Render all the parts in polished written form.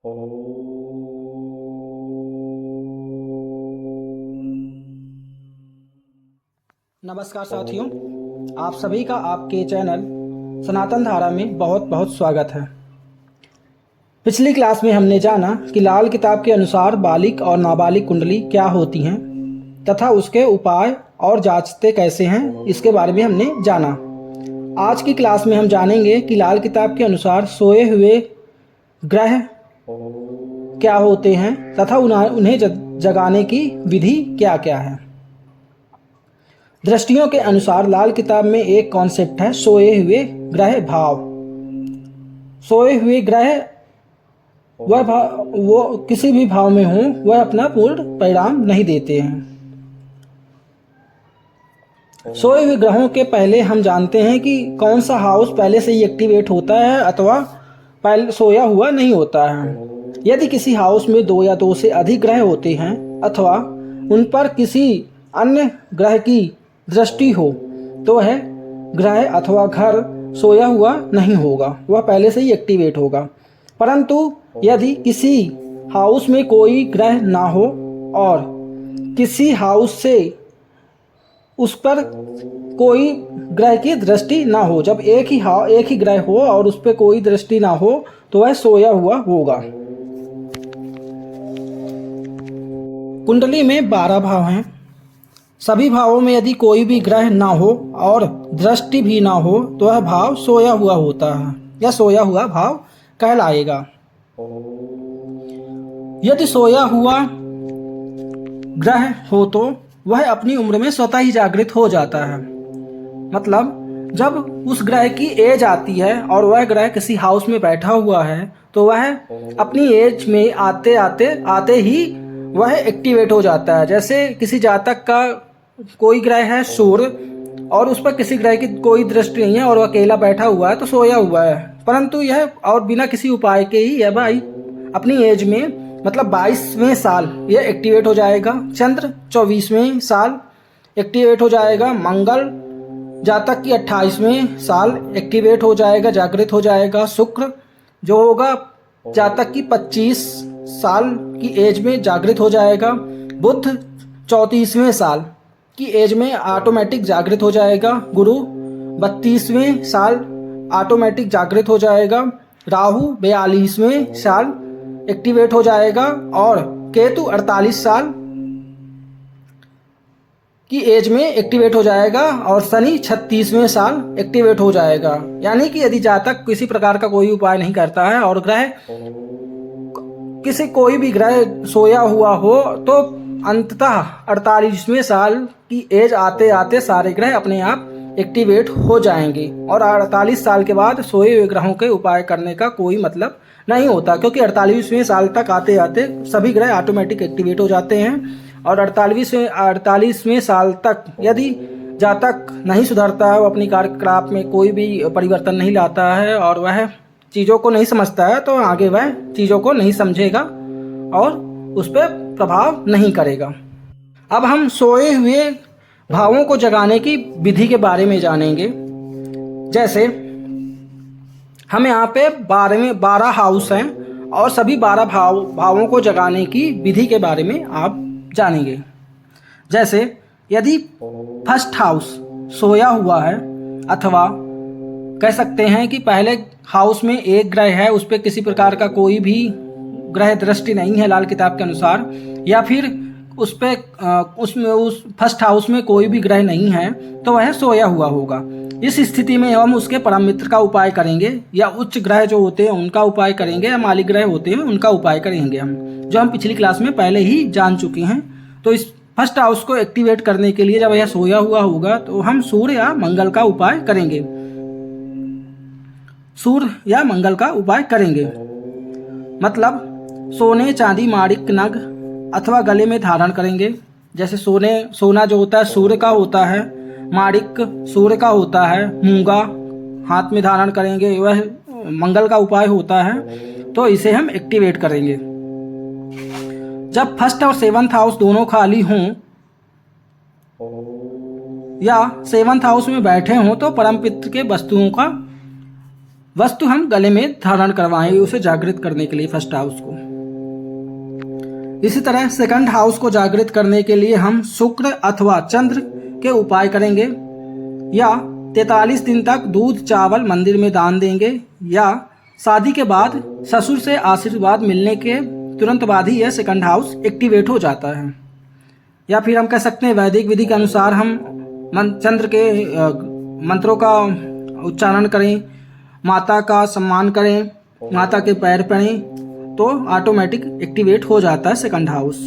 नमस्कार साथियों, आप सभी का आपके चैनल सनातन धारा में बहुत बहुत स्वागत है। पिछली क्लास में हमने जाना कि लाल किताब के अनुसार बालिक और नाबालिग कुंडली क्या होती हैं तथा उसके उपाय और जांचते कैसे हैं, इसके बारे में हमने जाना। आज की क्लास में हम जानेंगे कि लाल किताब के अनुसार सोए हुए ग्रह क्या होते हैं तथा उन्हें जगाने की विधि क्या क्या है। दृष्टियों के अनुसार लाल किताब में एक कॉन्सेप्ट है सोए हुए ग्रह भाव। सोए हुए ग्रह वो किसी भी भाव में हो वह अपना पूर्ण परिणाम नहीं देते हैं। सोए हुए ग्रहों के पहले हम जानते हैं कि कौन सा हाउस पहले से ही एक्टिवेट होता है अथवा पहले सोया हुआ नहीं होता है। यदि किसी हाउस में 2 या 2 से अधिक ग्रह होते हैं अथवा उन पर किसी अन्य ग्रह की दृष्टि हो तो वह ग्रह अथवा घर सोया हुआ नहीं होगा, वह पहले से ही एक्टिवेट होगा। परंतु यदि किसी हाउस में कोई ग्रह ना हो और किसी हाउस से उस पर कोई ग्रह की दृष्टि ना हो, जब एक ही ग्रह हो और उस पर कोई दृष्टि ना हो तो वह सोया हुआ होगा। कुंडली में 12 भाव हैं। सभी भावों में यदि कोई भी ग्रह ना हो और दृष्टि भी ना हो तो वह भाव सोया हुआ होता है या सोया हुआ भाव कहलाएगा। यदि सोया हुआ ग्रह हो तो वह अपनी उम्र में स्वतः ही जागृत हो जाता है। मतलब जब उस ग्रह की एज आती है और वह ग्रह किसी हाउस में बैठा हुआ है तो वह अपनी एज में आते ही वह एक्टिवेट हो जाता है। जैसे किसी जातक का कोई ग्रह है सूर्य और उस पर किसी ग्रह की कोई दृष्टि नहीं है और वह अकेला बैठा हुआ है तो सोया हुआ है, परंतु यह और बिना किसी उपाय के ही यह भाई अपनी एज में मतलब 22वें साल यह एक्टिवेट हो जाएगा। चंद्र 24वें साल एक्टिवेट हो जाएगा। मंगल जातक की 28वें साल एक्टिवेट हो जाएगा, जागृत हो जाएगा। शुक्र जो होगा जातक की 25 साल की एज में जागृत हो जाएगा। बुध 34वें साल की एज में ऑटोमेटिक जागृत हो जाएगा। गुरु 32वें साल ऑटोमेटिक जागृत हो जाएगा। राहु 42वें साल एक्टिवेट हो जाएगा और केतु 48 साल की एज में एक्टिवेट हो जाएगा और शनि 36वें साल एक्टिवेट हो जाएगा। यानी कि यदि जातक किसी प्रकार का कोई उपाय नहीं करता है और ग्रह कोई भी ग्रह सोया हुआ हो तो अंततः 48वें साल की एज आते आते सारे ग्रह अपने आप एक्टिवेट हो जाएंगे और 48 साल के बाद सोए हुए ग्रहों के उपाय करने का कोई मतलब नहीं होता, क्योंकि 48वें साल तक आते आते सभी ग्रह ऑटोमेटिक एक्टिवेट हो जाते हैं। और 48वें साल तक यदि जातक नहीं सुधरता है, वो अपनी कार्यकलाप में कोई भी परिवर्तन नहीं लाता है और वह चीज़ों को नहीं समझता है तो आगे वह चीज़ों को नहीं समझेगा और उस पर प्रभाव नहीं करेगा। अब हम सोए हुए भावों को जगाने की विधि के बारे में जानेंगे। जैसे हम यहाँ पे 12 हाउस हैं और सभी 12 भावों को जगाने की विधि के बारे में आप जानेंगे। जैसे यदि फर्स्ट हाउस सोया हुआ है अथवा कह सकते हैं कि पहले हाउस में एक ग्रह है, उस पर किसी प्रकार का कोई भी ग्रह दृष्टि नहीं है लाल किताब के अनुसार, या फिर उस फर्स्ट हाउस में कोई भी ग्रह नहीं है तो वह सोया हुआ होगा। इस स्थिति में हम उसके परम मित्र का उपाय करेंगे या उच्च ग्रह जो होते हैं उनका उपाय करेंगे या मालिक ग्रह होते हैं उनका उपाय करेंगे हम, जो हम पिछली क्लास में पहले ही जान चुके हैं। तो इस फर्स्ट हाउस को एक्टिवेट करने के लिए जब यह सोया हुआ होगा तो हम सूर्य या मंगल का उपाय करेंगे। मतलब सोने चांदी माणिक नग अथवा गले में धारण करेंगे। जैसे सोना जो होता है सूर्य का होता है, माणिक सूर्य का होता है, मूंगा हाथ में धारण करेंगे, वह मंगल का उपाय होता है। तो इसे हम एक्टिवेट करेंगे। जब फर्स्ट और 7th हाउस दोनों खाली हों या 7th हाउस में बैठे हों तो परम पित्र के वस्तुओं का वस्तु हम गले में धारण करवाएंगे उसे जागृत करने के लिए फर्स्ट हाउस को। इसी तरह सेकंड हाउस को जागृत करने के लिए हम शुक्र अथवा चंद्र के उपाय करेंगे, या 43 दिन तक दूध चावल मंदिर में दान देंगे, या शादी के बाद ससुर से आशीर्वाद मिलने के तुरंत बाद ही यह सेकंड हाउस एक्टिवेट हो जाता है। या फिर हम कह सकते हैं वैदिक विधि के अनुसार हम चंद्र के मंत्रों का उच्चारण करें, माता का सम्मान करें, माता के पैर पड़ें, तो ऑटोमेटिक एक्टिवेट हो जाता है सेकंड हाउस।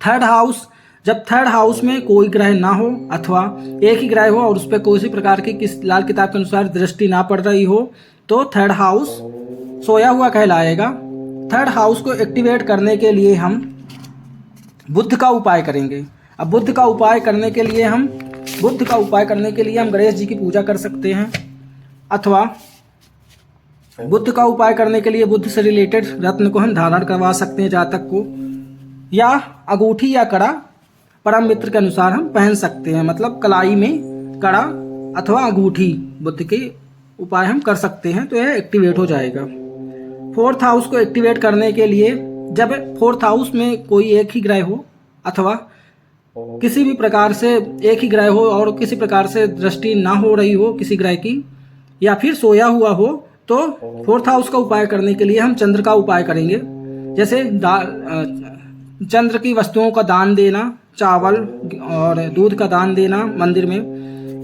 थर्ड हाउस, जब थर्ड हाउस में कोई ग्रह ना हो अथवा एक ही ग्रह हो और उस पर कोई प्रकार की लाल किताब के अनुसार दृष्टि ना पड़ रही हो, तो थर्ड हाउस सोया हुआ कहलाएगा। थर्ड हाउस को एक्टिवेट करने के लिए हम बुध का उपाय करेंगे। अब बुध का उपाय करने के लिए हम गणेश जी की पूजा कर सकते हैं, अथवा बुद्ध का उपाय करने के लिए बुद्ध से रिलेटेड रत्न को हम धारण करवा सकते हैं, जातक को, या अंगूठी या कड़ा परम मित्र के अनुसार हम पहन सकते हैं, मतलब कलाई में कड़ा अथवा अंगूठी बुद्ध के उपाय हम कर सकते हैं, तो यह एक्टिवेट हो जाएगा। फोर्थ हाउस को एक्टिवेट करने के लिए, जब फोर्थ हाउस में कोई एक ही ग्रह हो अथवा किसी भी प्रकार से एक ही ग्रह हो और किसी प्रकार से दृष्टि ना हो रही हो किसी ग्रह की, या फिर सोया हुआ हो, तो फोर्थ हाउस का उपाय करने के लिए हम चंद्र का उपाय करेंगे। जैसे चंद्र की वस्तुओं का दान देना, चावल और दूध का दान देना मंदिर में,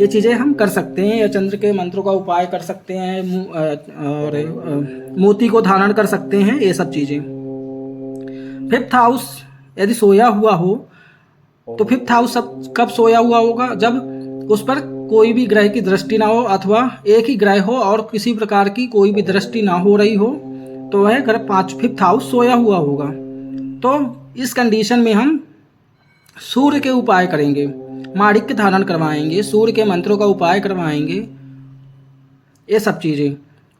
ये चीज़ें हम कर सकते हैं। या चंद्र के मंत्रों का उपाय कर सकते हैं, और मोती को धारण कर सकते हैं, ये सब चीज़ें। फिफ्थ हाउस यदि सोया हुआ हो, तो फिफ्थ हाउस कब सोया हुआ होगा? जब उस पर कोई भी ग्रह की दृष्टि ना हो अथवा एक ही ग्रह हो और किसी प्रकार की कोई भी दृष्टि ना हो रही हो, तो वह ग्रह फिफ्थ हाउस सोया हुआ होगा। तो इस कंडीशन में हम सूर्य के उपाय करेंगे, माणिक्य धारण करवाएंगे, सूर्य के मंत्रों का उपाय करवाएंगे, ये सब चीज़ें।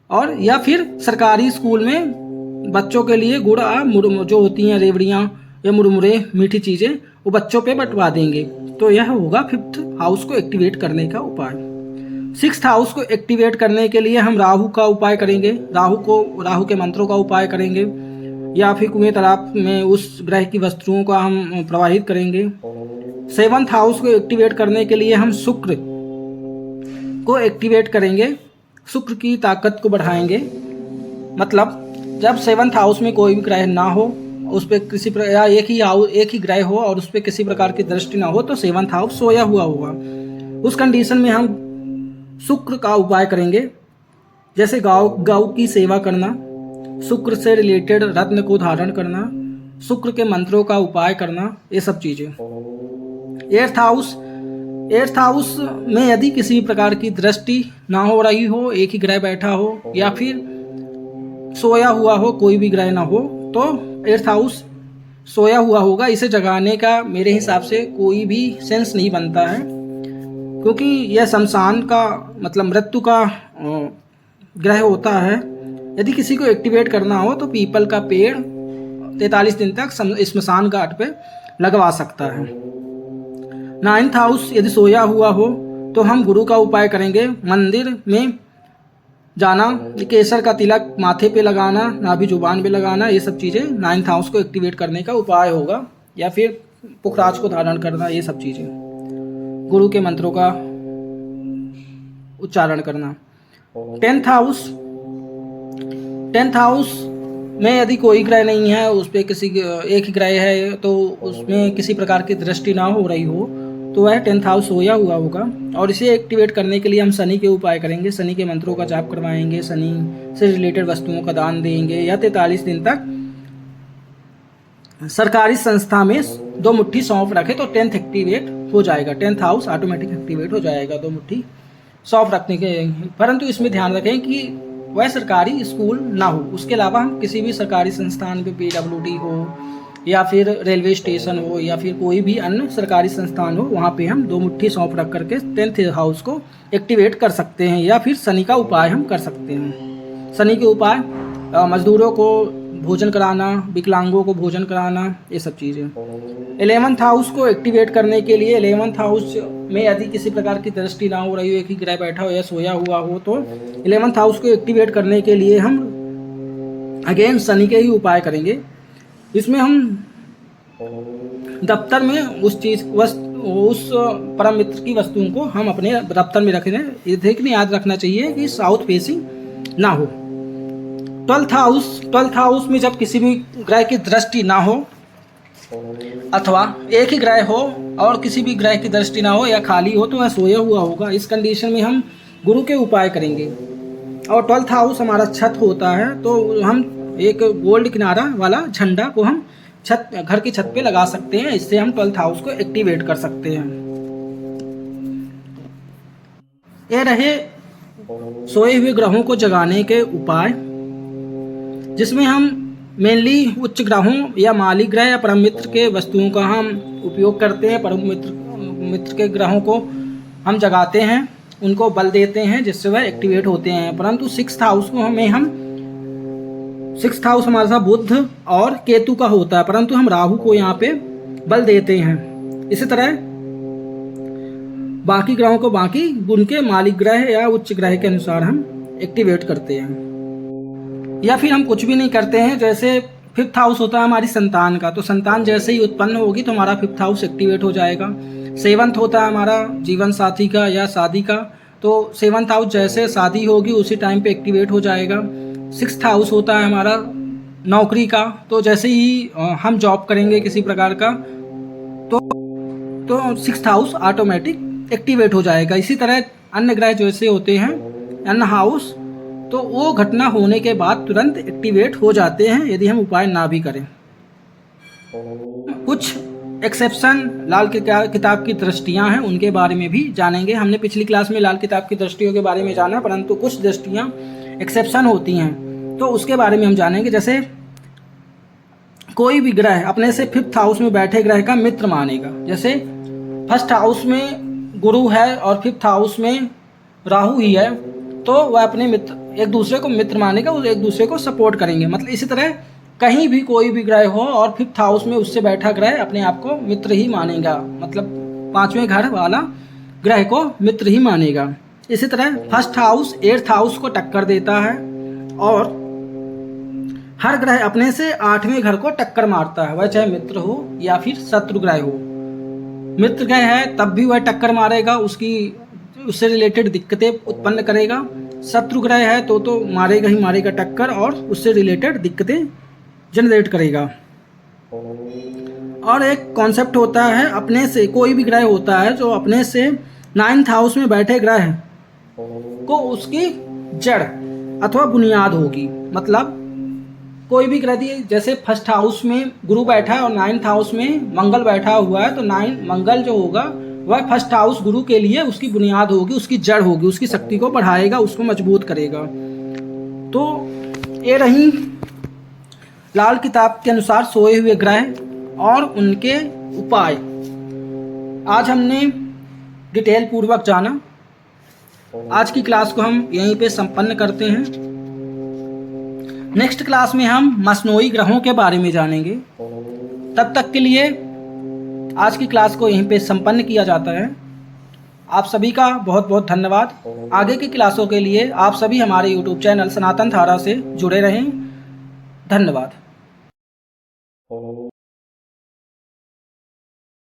और या फिर सरकारी स्कूल में बच्चों के लिए गुड़ जो होती हैं रेवड़ियाँ या मुरमुरे मीठी चीज़ें, वो बच्चों पे बंटवा देंगे। तो यह होगा फिफ्थ हाउस को एक्टिवेट करने का उपाय। सिक्स्थ हाउस को एक्टिवेट करने के लिए हम राहु का उपाय करेंगे, राहु के मंत्रों का उपाय करेंगे, या फिर कुएं तालाब में उस ग्रह की वस्तुओं का हम प्रवाहित करेंगे। सेवंथ हाउस को एक्टिवेट करने के लिए हम शुक्र को एक्टिवेट करेंगे, शुक्र की ताकत को बढ़ाएंगे। मतलब जब सेवंथ हाउस में कोई भी ग्रह ना हो, उस पर किसी या एक ही ग्रह हो और उस पर किसी प्रकार की दृष्टि ना हो, तो सेवंथ हाउस सोया हुआ होगा। उस कंडीशन में हम शुक्र का उपाय करेंगे, जैसे गौ की सेवा करना, शुक्र से रिलेटेड रत्न को धारण करना, शुक्र के मंत्रों का उपाय करना, ये सब चीज़ें। एट्थ हाउस में यदि किसी प्रकार की दृष्टि ना हो रही हो, एक ही ग्रह बैठा हो, या फिर सोया हुआ हो, कोई भी ग्रह ना हो, तो एट्थ हाउस सोया हुआ होगा। इसे जगाने का मेरे हिसाब से कोई भी सेंस नहीं बनता है, क्योंकि यह शमशान का मतलब मृत्यु का ग्रह होता है। यदि किसी को एक्टिवेट करना हो तो पीपल का पेड़ 43 दिन तक स्मशान घाट पे लगवा सकता है। नाइन्थ हाउस यदि सोया हुआ हो तो हम गुरु का उपाय करेंगे, मंदिर में जाना, केसर का तिलक माथे पे लगाना, नाभि जुबान पे लगाना, ये सब चीज़ें नाइन्थ हाउस को एक्टिवेट करने का उपाय होगा। या फिर पुखराज को धारण करना, ये सब चीज़ें, गुरु के मंत्रों का उच्चारण करना। टेंथ हाउस में यदि कोई ग्रह नहीं है, उस पर एक ही ग्रह है, तो उसमें किसी प्रकार की दृष्टि ना हो रही हो, तो वह 10th हाउस सोया हुआ होगा। और इसे एक्टिवेट करने के लिए हम शनि के उपाय करेंगे, शनि के मंत्रों का जाप करवाएंगे, शनि से रिलेटेड वस्तुओं का दान देंगे, या 43 दिन तक सरकारी संस्था में 2 मुट्ठी सौंफ रखे तो 10th एक्टिवेट हो जाएगा, 10th हाउस ऑटोमेटिक एक्टिवेट हो जाएगा 2 मुट्ठी सौंफ रखने के। परंतु इसमें ध्यान रखें कि वह सरकारी स्कूल ना हो, उसके अलावा हम किसी भी सरकारी संस्थान पे PWD हो या फिर रेलवे स्टेशन हो या फिर कोई भी अन्य सरकारी संस्थान हो, वहाँ पे हम 2 मुट्ठी सौंफ रख करके 10th हाउस को एक्टिवेट कर सकते हैं। या फिर शनि का उपाय हम कर सकते हैं। शनि के उपाय, मजदूरों को भोजन कराना, विकलांगों को भोजन कराना, ये सब चीज़ें। 11th हाउस को एक्टिवेट करने के लिए 11th हाउस में यदि किसी प्रकार की दृष्टि ना हो रही हो, एक ही ग्रह बैठा हो या सोया हुआ हो, तो 11th हाउस को एक्टिवेट करने के लिए हम अगेन शनि के ही उपाय करेंगे। इसमें हम दफ्तर में उस परम मित्र की वस्तुओं को हम अपने दफ्तर में रखें। ये देखने याद रखना चाहिए कि साउथ फेसिंग ना हो। 12th हाउस में जब किसी भी ग्रह की दृष्टि ना हो अथवा एक ही ग्रह हो और किसी भी ग्रह की दृष्टि ना हो या खाली हो, तो वह सोया हुआ होगा। इस कंडीशन में हम गुरु के उपाय करेंगे। और 12th हाउस हमारा छत होता है, तो हम एक गोल्ड किनारा वाला झंडा को हम घर की छत पे लगा सकते हैं। इससे हम 12th हाउस को एक्टिवेट कर सकते हैं। ये रहे सोए हुए ग्रहों को जगाने के उपाय, जिसमें हम मेनली उच्च ग्रहों या मालिक ग्रह या परम मित्र के वस्तुओं का हम उपयोग करते हैं। परम मित्र के ग्रहों को हम जगाते हैं, उनको बल देते हैं, जिससे वह एक्टिवेट होते हैं। परंतु 6th हाउस को हम 6th हाउस हमारे साथ बुध और केतु का होता है, परंतु हम राहु को यहाँ पे बल देते हैं। इसी तरह बाकी ग्रहों को बाकी उनके मालिक ग्रह या उच्च ग्रह के अनुसार हम एक्टिवेट करते हैं। या फिर हम कुछ भी नहीं करते हैं। जैसे 5th हाउस होता है हमारी संतान का, तो संतान जैसे ही उत्पन्न होगी तो हमारा 5th हाउस एक्टिवेट हो जाएगा। 7th होता है हमारा जीवन साथी का या शादी का, तो 7th हाउस जैसे शादी होगी उसी टाइम पे एक्टिवेट हो जाएगा। 6th हाउस होता है हमारा नौकरी का, तो जैसे ही हम जॉब करेंगे किसी प्रकार का तो 6th हाउस ऑटोमेटिक एक्टिवेट हो जाएगा। इसी तरह अन्य ग्रह जैसे होते हैं अन्य हाउस, तो वो घटना होने के बाद तुरंत एक्टिवेट हो जाते हैं यदि हम उपाय ना भी करें। कुछ एक्सेप्शन लाल किताब की दृष्टियां हैं, उनके बारे में भी जानेंगे। हमने पिछली क्लास में लाल किताब की दृष्टियों के बारे में जाना, परंतु कुछ दृष्टियां एक्सेप्शन होती हैं, तो उसके बारे में हम जानेंगे। जैसे कोई भी ग्रह अपने से 5th हाउस में बैठे ग्रह का मित्र मानेगा। जैसे 1st हाउस में गुरु है और 5th हाउस में राहु ही है, तो वह अपने मित्र एक दूसरे को मित्र मानेगा और एक दूसरे को सपोर्ट करेंगे। मतलब इसी तरह कहीं भी कोई भी ग्रह हो और 5th हाउस में उससे बैठा ग्रह अपने आप को मित्र ही मानेगा, मतलब 5वें घर वाला ग्रह को मित्र ही मानेगा। इसी तरह 1st हाउस 8th हाउस को टक्कर देता है और हर ग्रह अपने से 8वें घर को टक्कर मारता है, वह चाहे मित्र हो या फिर शत्रु ग्रह हो। मित्र ग्रह है तब भी वह टक्कर मारेगा, उससे रिलेटेड दिक्कतें उत्पन्न करेगा। शत्रु ग्रह है तो मारेगा ही मारेगा टक्कर और उससे रिलेटेड दिक्कतें जनरेट करेगा। और एक कॉन्सेप्ट होता है अपने से, कोई भी ग्रह होता है जो अपने से 9th हाउस में बैठे ग्रह को उसकी जड़ अथवा बुनियाद होगी। मतलब कोई भी ग्रह जैसे 1st हाउस में गुरु बैठा है और 9th हाउस में मंगल बैठा हुआ है, तो मंगल जो होगा वह 1st हाउस गुरु के लिए उसकी बुनियाद होगी, उसकी जड़ होगी, उसकी शक्ति को बढ़ाएगा, उसको मजबूत करेगा। तो ये रही लाल किताब के अनुसार सोए हुए ग्रह और उनके उपाय। आज हमने डिटेल पूर्वक जाना। आज की क्लास को हम यहीं पे संपन्न करते हैं। नेक्स्ट क्लास में हम मसनोई ग्रहों के बारे में जानेंगे। तब तक के लिए आज की क्लास को यहीं पे संपन्न किया जाता है। आप सभी का बहुत बहुत धन्यवाद। आगे की क्लासों के लिए आप सभी हमारे यूट्यूब चैनल सनातन धारा से जुड़े रहें। धन्यवाद।